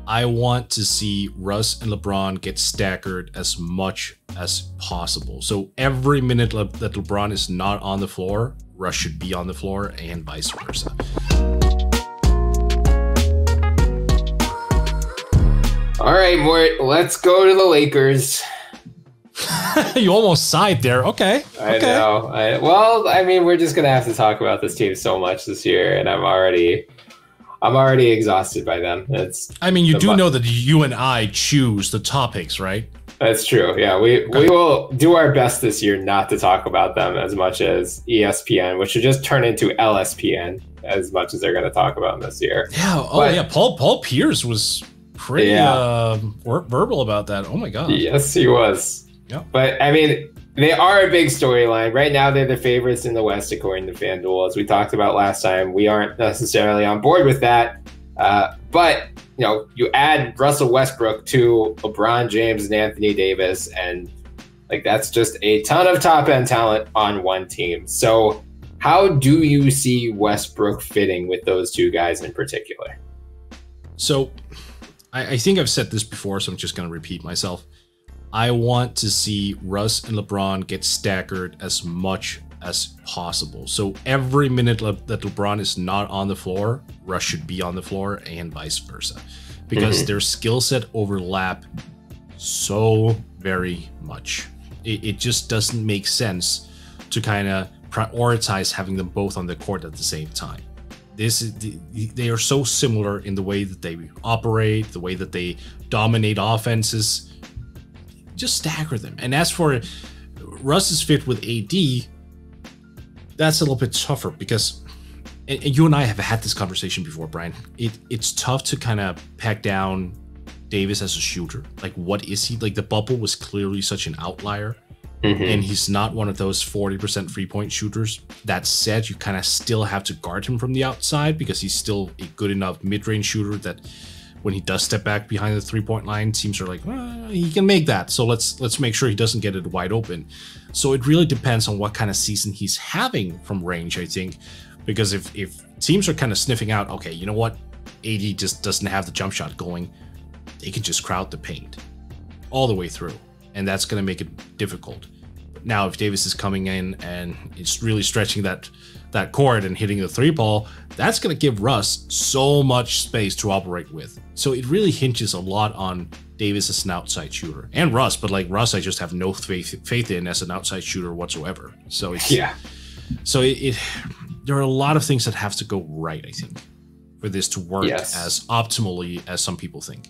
I want to see Russ and LeBron get staggered as much as possible. So every minute that LeBron is not on the floor, Russ should be on the floor and vice versa. All right, Mort, let's go to the Lakers. You almost sighed there. Okay. I know. Well, I mean, we're just going to have to talk about this team so much this year, and I'm already exhausted by them. I mean, you do know that you and I choose the topics, right? That's true. Yeah, we will do our best this year not to talk about them as much as ESPN, which should just turn into LSPN as much as they're going to talk about them this year. Yeah. Oh, yeah. Paul Pierce was pretty verbal about that. Oh my God. Yes, he was. Yeah. But I mean, they are a big storyline. Right now, they're the favorites in the West, according to FanDuel. As we talked about last time, we aren't necessarily on board with that. But, you know, you add Russell Westbrook to LeBron James and Anthony Davis, and like that's just a ton of top-end talent on one team. So how do you see Westbrook fitting with those two guys in particular? So I think I've said this before, so I'm just going to repeat myself. I want to see Russ and LeBron get staggered as much as possible. So every minute that LeBron is not on the floor, Russ should be on the floor and vice versa. Because their skill set overlap so very much. It just doesn't make sense to kind of prioritize having them both on the court at the same time. They are so similar in the way that they operate, the way that they dominate offenses. Just stagger them. And as for Russ's fit with AD, that's a little bit tougher because, and you and I have had this conversation before, Brian. It's tough to kind of pack down Davis as a shooter. Like, what is he? Like, the bubble was clearly such an outlier, and he's not one of those 40% three-point shooters. That said, you kind of still have to guard him from the outside because he's still a good enough mid-range shooter that when he does step back behind the three-point line, teams are like, well, he can make that. So let's make sure he doesn't get it wide open. So it really depends on what kind of season he's having from range, I think. Because if teams are kind of sniffing out, okay, you know what? AD just doesn't have the jump shot going, they can just crowd the paint all the way through. And that's going to make it difficult. But now if Davis is coming in and it's really stretching that court and hitting the three ball, that's going to give Russ so much space to operate with. So it really hinges a lot on Davis as an outside shooter and Russ, but like Russ, I just have no faith in as an outside shooter whatsoever. So it's, there are a lot of things that have to go right, I think, for this to work as optimally as some people think.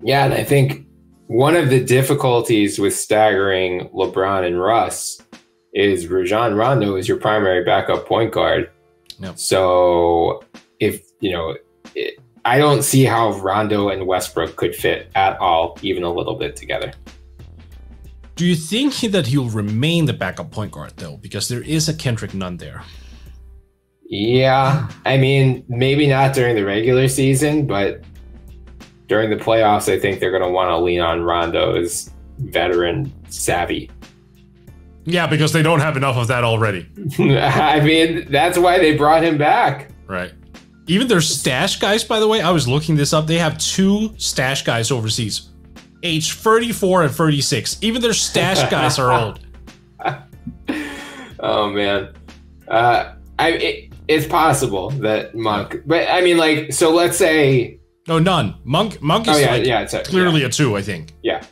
Yeah, and I think one of the difficulties with staggering LeBron and Russ is Rajon Rondo is your primary backup point guard. Yep. So if, you know, I don't see how Rondo and Westbrook could fit at all, even a little bit together. Do you think that he'll remain the backup point guard, though? Because there is a Kendrick Nunn there. Yeah, I mean, maybe not during the regular season, but during the playoffs, I think they're going to want to lean on Rondo's veteran savvy. Yeah, because they don't have enough of that already. I mean, that's why they brought him back. Right. Even their stash guys, by the way, I was looking this up. They have 2 stash guys overseas, age 34 and 36. Even their stash guys are old. Oh, man. It's possible that Monk, but I mean, like, so let's say. No, none. Monk is clearly a 2, I think. Yeah.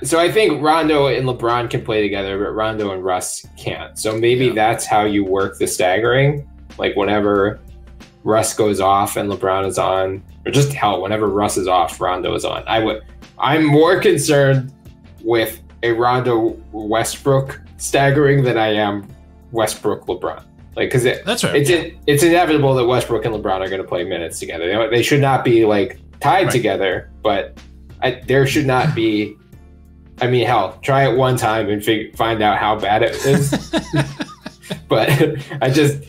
So I think Rondo and LeBron can play together, but Rondo and Russ can't. So maybe that's how you work the staggering. Like whenever Russ goes off and LeBron is on, or just hell, whenever Russ is off, Rondo is on. I'm more concerned with a Rondo Westbrook staggering than I am Westbrook LeBron. Like, because that's right. It's inevitable that Westbrook and LeBron are going to play minutes together. They should not be like tied together, but there should not be. I mean, hell, try it one time and find out how bad it is. But I just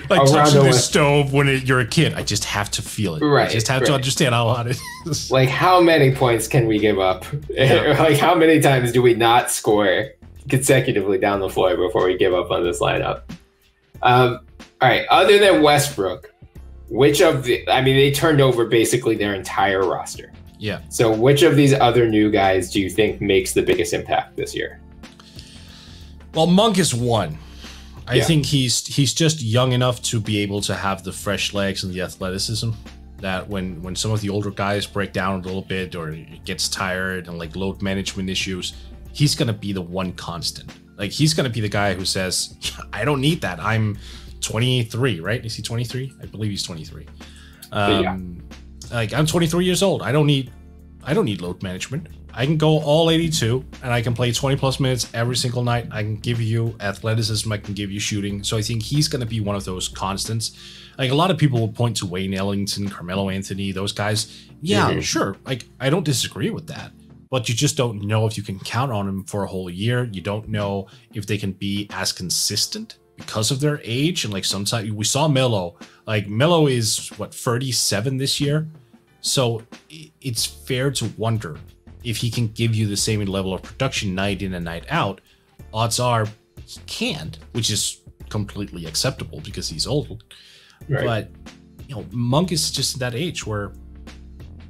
like touching the stove when you're a kid. I just have to feel it. Right. I just have to understand how hot it is. Like, how many points can we give up? Like, how many times do we not score consecutively down the floor before we give up on this lineup? All right. Other than Westbrook, which of the, I mean, they turned over basically their entire roster. Yeah. So which of these other new guys do you think makes the biggest impact this year? Well, Monk is one. I think he's just young enough to be able to have the fresh legs and the athleticism that when some of the older guys break down a little bit or gets tired and like load management issues, he's going to be the one constant. Like he's going to be the guy who says, I don't need that. I'm 23, right? Is he 23? I believe he's 23. Like I'm 23 years old. I don't need load management. I can go all 82 and I can play 20 plus minutes every single night. I can give you athleticism. I can give you shooting. So I think he's going to be one of those constants. Like a lot of people will point to Wayne Ellington, Carmelo Anthony, those guys. Yeah, sure. Like I don't disagree with that, but you just don't know if you can count on them for a whole year. You don't know if they can be as consistent because of their age. And like sometimes we saw Melo, like Melo is what, 37 this year. So it's fair to wonder if he can give you the same level of production night in and night out. Odds are he can't, which is completely acceptable because he's old. Right. But, you know, Monk is just at that age where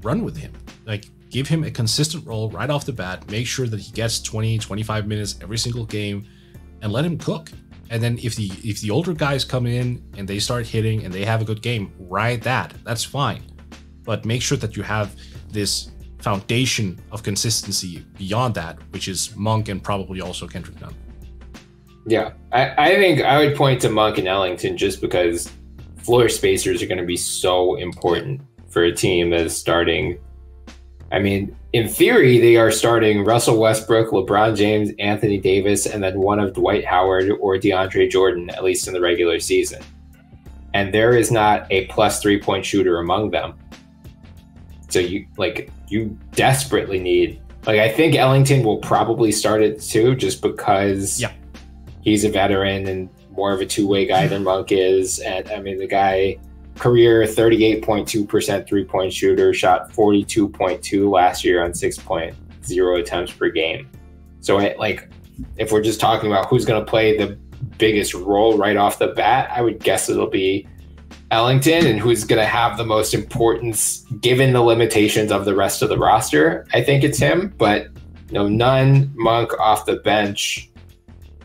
run with him. Like, give him a consistent role right off the bat. Make sure that he gets 20, 25 minutes every single game and let him cook. And then if the older guys come in and they start hitting and they have a good game, ride that. That's fine. But make sure that you have this foundation of consistency beyond that, which is Monk and probably also Kendrick Nunn. Yeah, I think I would point to Monk and Ellington just because floor spacers are going to be so important for a team that is starting. I mean, in theory, they are starting Russell Westbrook, LeBron James, Anthony Davis, and then one of Dwight Howard or DeAndre Jordan, at least in the regular season. And there is not a plus 3-point shooter among them. So you desperately need, like, I think Ellington will probably start it too, just because he's a veteran and more of a two-way guy than Monk is. And I mean, the guy, career 38.2% 3-point shooter, shot 42.2 last year on 6.0 attempts per game. So if we're just talking about who's going to play the biggest role right off the bat, I would guess it'll be Ellington, and who's going to have the most importance given the limitations of the rest of the roster. I think it's him, but Nunn, Monk off the bench.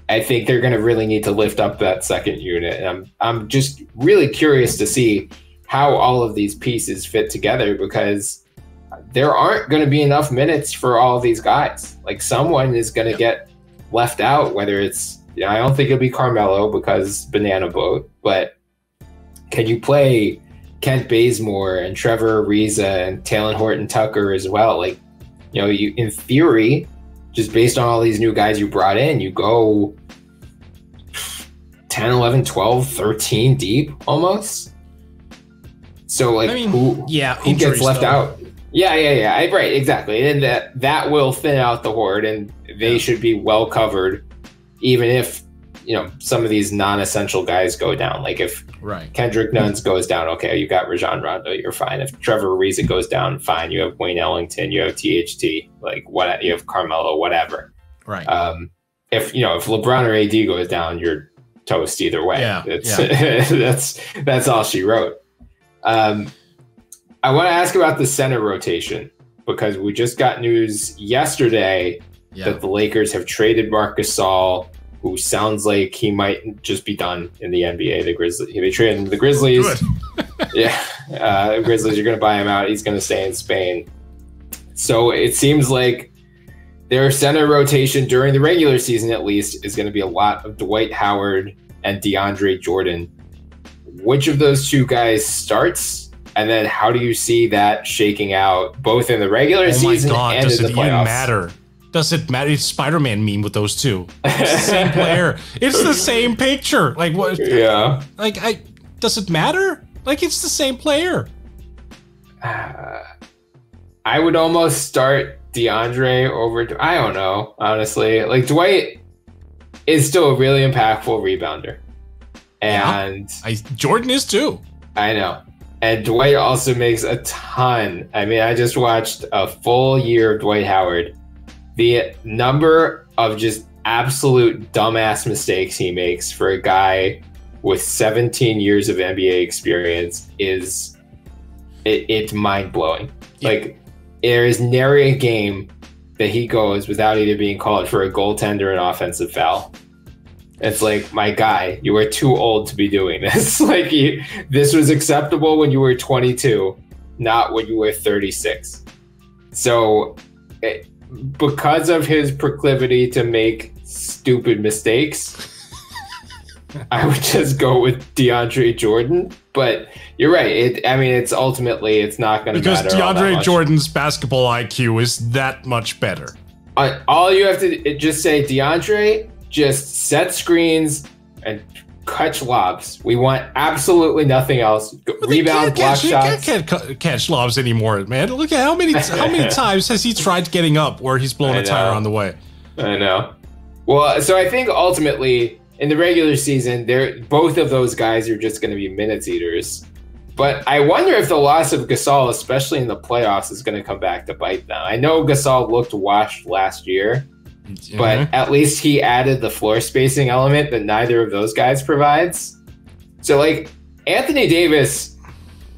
I think they're going to really need to lift up that second unit. And I'm just really curious to see how all of these pieces fit together, because there aren't going to be enough minutes for all of these guys. Like someone is going to get left out, whether it's, I don't think it'll be Carmelo because banana boat, but can you play Kent Bazemore and Trevor Ariza and Talen Horton-Tucker as well? Like, you in theory, just based on all these new guys you brought in, you go 10, 11, 12, 13 deep almost. So like, who gets left out? Yeah. Right, exactly. And that will thin out the horde, and they should be well covered, even if some of these non-essential guys go down. Like if Kendrick Nunn goes down, okay, you got Rajon Rondo, you're fine. If Trevor Ariza goes down, fine. You have Wayne Ellington, you have THT, like what, you have Carmelo, whatever. Right. If LeBron or AD goes down, you're toast either way. That's all she wrote. I want to ask about the center rotation, because we just got news yesterday that the Lakers have traded Marc Gasol, who sounds like he might just be done in the NBA. They traded him to the Grizzlies. The Grizzlies are going to buy him out. He's going to stay in Spain. So it seems like their center rotation during the regular season, at least, is going to be a lot of Dwight Howard and DeAndre Jordan. Which of those two guys starts? And then how do you see that shaking out both in the regular season and in the playoffs? Does it even matter? Does it matter? It's Spider-Man meme with those two. It's the same player. It's the same picture. Like what? Yeah. Like does it matter? Like it's the same player. I would almost start DeAndre over. I don't know, honestly. Like Dwight is still a really impactful rebounder, and Jordan is too. I know. And Dwight also makes a ton. I mean, I just watched a full year of Dwight Howard. The number of just absolute dumbass mistakes he makes for a guy with 17 years of NBA experience it's mind-blowing. Yeah. Like, there is nary a game that he goes without either being called for a goaltender or an offensive foul. It's like, my guy, you are too old to be doing this. Like, this was acceptable when you were 22, not when you were 36. So, because of his proclivity to make stupid mistakes, I would just go with DeAndre Jordan. But you're right. It's ultimately, it's not going to matter. Because DeAndre Jordan's basketball IQ is that much better. All you have to just say, DeAndre, just set screens and catch lobs. We want absolutely nothing else. Rebound, block shots. He can't catch lobs anymore, man. Look at how many times has he tried getting up where he's blown a tire on the way. I know. Well, so I think ultimately in the regular season, both of those guys are just going to be minutes eaters. But I wonder if the loss of Gasol, especially in the playoffs, is going to come back to bite them. I know Gasol looked washed last year, but at least he added the floor spacing element that neither of those guys provides. So, like, Anthony Davis,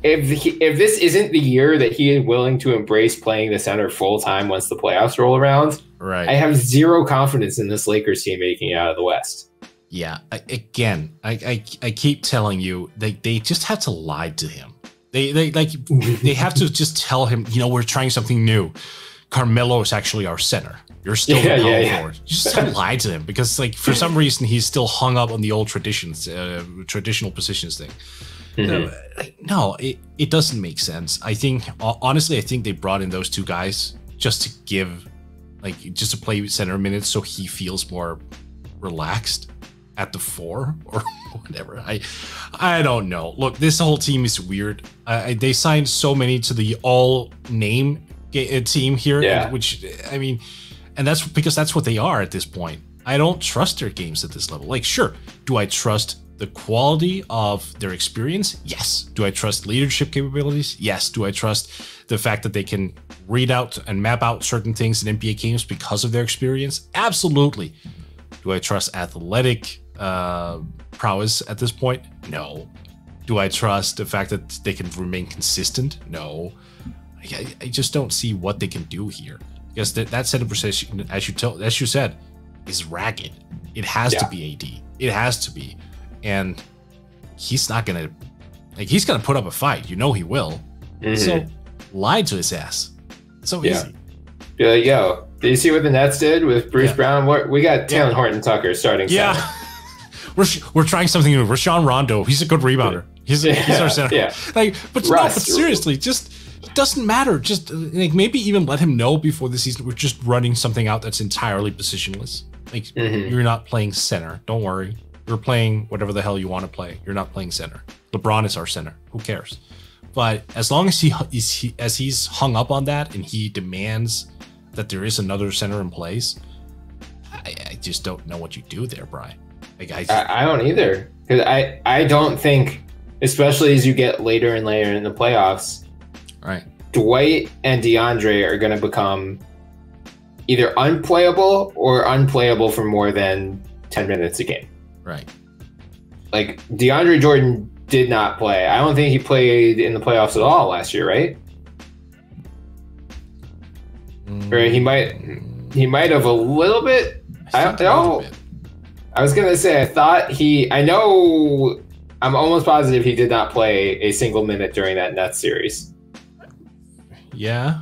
if this isn't the year that he is willing to embrace playing the center full time once the playoffs roll around, right, I have zero confidence in this Lakers team making it out of the West. Yeah, again, I keep telling you, they just have to lie to him. They have to just tell him, we're trying something new. Carmelo is actually our center. You're still the power forward. You just have to lie to him because, like, for some reason he's still hung up on the old traditions, traditional positions thing. Mm-hmm. No, it doesn't make sense. I think honestly, they brought in those two guys just to play center minutes so he feels more relaxed at the 4 or whatever. I don't know. Look, this whole team is weird. They signed so many to the all name team here, which and that's because that's what they are at this point. I don't trust their games at this level. Like, sure, do I trust the quality of their experience? Yes. Do I trust leadership capabilities? Yes. Do I trust the fact that they can read out and map out certain things in NBA games because of their experience? Absolutely. Do I trust athletic prowess at this point? No. Do I trust the fact that they can remain consistent? No. I just don't see what they can do here, because that center position, as you said, is ragged. It has to be AD. It has to be, and he's not gonna he's gonna put up a fight. He will. Mm-hmm. So lie to his ass. It's so easy. Be like, yo, did you see what the Nets did with Bruce Brown? We got Taylor Horton Tucker starting center. We're trying something new. Rashawn Rondo, he's a good rebounder. He's our center. Yeah. But seriously, just it doesn't matter. Just maybe even let him know before the season we're just running something out that's entirely positionless. You're not playing center. Don't worry. You're playing whatever the hell you want to play. You're not playing center. LeBron is our center. Who cares? But as long as he's hung up on that and he demands that there is another center in place, I just don't know what you do there, Bryan. I don't either, because I don't think, especially as you get later and later in the playoffs, right? Dwight and DeAndre are going to become either unplayable or unplayable for more than 10 minutes a game. Right. Like, DeAndre Jordan did not play. I don't think he played in the playoffs at all last year, right? Or he might have a little bit. I don't know. I was going to say, I'm almost positive he did not play a single minute during that Nets series. Yeah.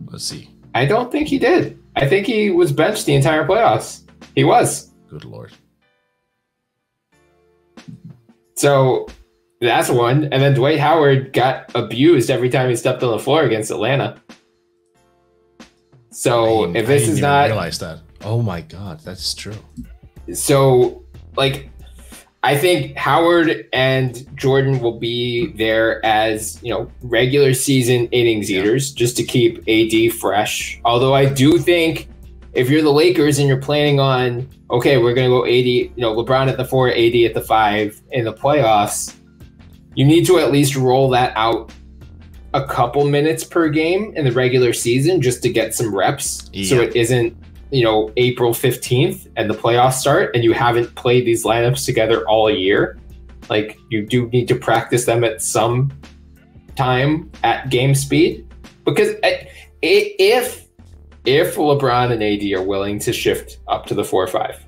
Let's see. I don't think he did. I think he was benched the entire playoffs. He was. Good Lord. So that's one. And then Dwight Howard got abused every time he stepped on the floor against Atlanta. So if this is not... I realize that. Oh my God, that's true. So, I think Howard and Jordan will be there as, regular season innings eaters just to keep AD fresh. Although I do think if you're the Lakers and you're planning on, okay, we're going to go AD, LeBron at the 4, AD at the 5 in the playoffs, you need to at least roll that out a couple minutes per game in the regular season just to get some reps. Yeah. So it isn't, April 15th and the playoffs start and you haven't played these lineups together all year. Like, you do need to practice them at some time at game speed, because if LeBron and AD are willing to shift up to the 4-5,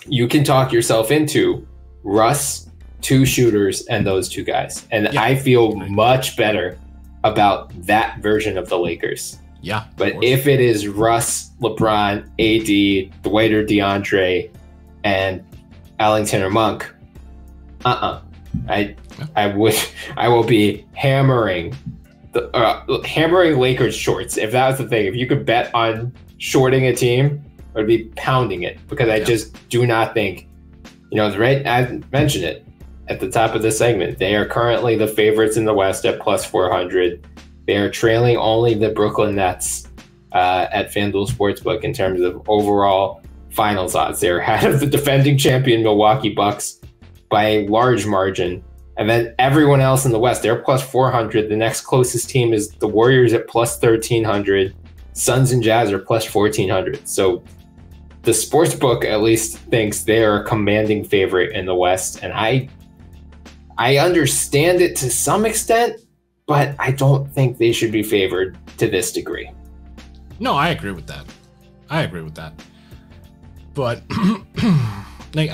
you can talk yourself into Russ, 2 shooters, and those 2 guys. And I feel much better about that version of the Lakers. Yeah. But if it is Russ, LeBron, AD, Dwight or DeAndre, and Ellington or Monk, I will be hammering Lakers shorts. If that was the thing, if you could bet on shorting a team, I would be pounding it, because I just do not think, I mentioned it at the top of this segment. They are currently the favorites in the West at plus 400. They are trailing only the Brooklyn Nets at FanDuel Sportsbook in terms of overall finals odds. They're ahead of the defending champion Milwaukee Bucks by a large margin. And then everyone else in the West, they're plus 400. The next closest team is the Warriors at plus 1,300. Suns and Jazz are plus 1,400. So the sportsbook at least thinks they are a commanding favorite in the West. And I understand it to some extent, but I don't think they should be favored to this degree. No, I agree with that. But like,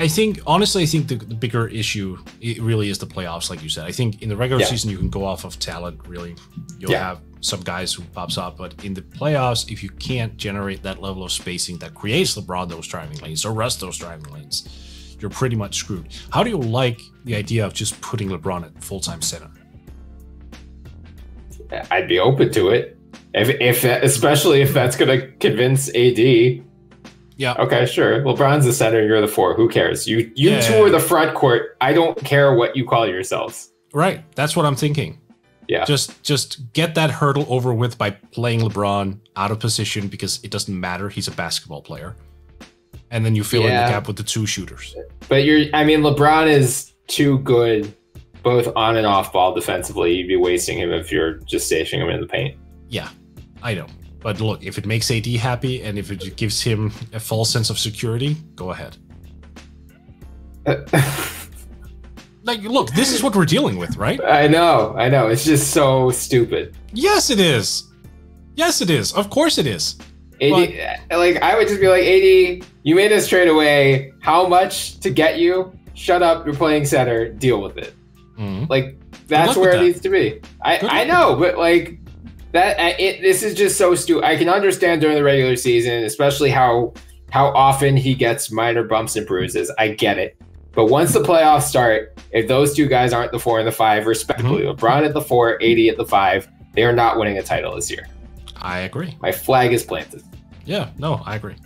honestly, I think the bigger issue, it really is the playoffs, like you said. I think in the regular season, you can go off of talent, really. You'll have some guys who pops up, but in the playoffs, if you can't generate that level of spacing that creates LeBron those driving lanes or Russ those driving lanes, you're pretty much screwed. How do you like the idea of just putting LeBron at full-time center? I'd be open to it, especially if that's going to convince AD. Yeah. Okay, sure. LeBron's the center, you're the 4. Who cares? You two are the front court. I don't care what you call yourselves. Right. That's what I'm thinking. Yeah. Just get that hurdle over with by playing LeBron out of position, because it doesn't matter. He's a basketball player. And then you fill in the gap with the 2 shooters. But LeBron is too good both on and off ball defensively. You'd be wasting him if you're just stationing him in the paint. Yeah, I know. But look, if it makes AD happy and if it gives him a false sense of security, go ahead. Like, look, this is what we're dealing with, right? I know. It's just so stupid. Yes, it is. Of course it is. AD, I would just be like, AD, you made us trade away how much to get you? Shut up, you're playing center, deal with it. Like, that's where it needs to be. I know, but like, this is just so stupid. I can understand during the regular season, especially how often he gets minor bumps and bruises. I get it. But once the playoffs start, if those 2 guys aren't the 4 and the 5, respectively, LeBron at the 4, AD at the 5, they are not winning a title this year. I agree. My flag is planted. Yeah, no, I agree.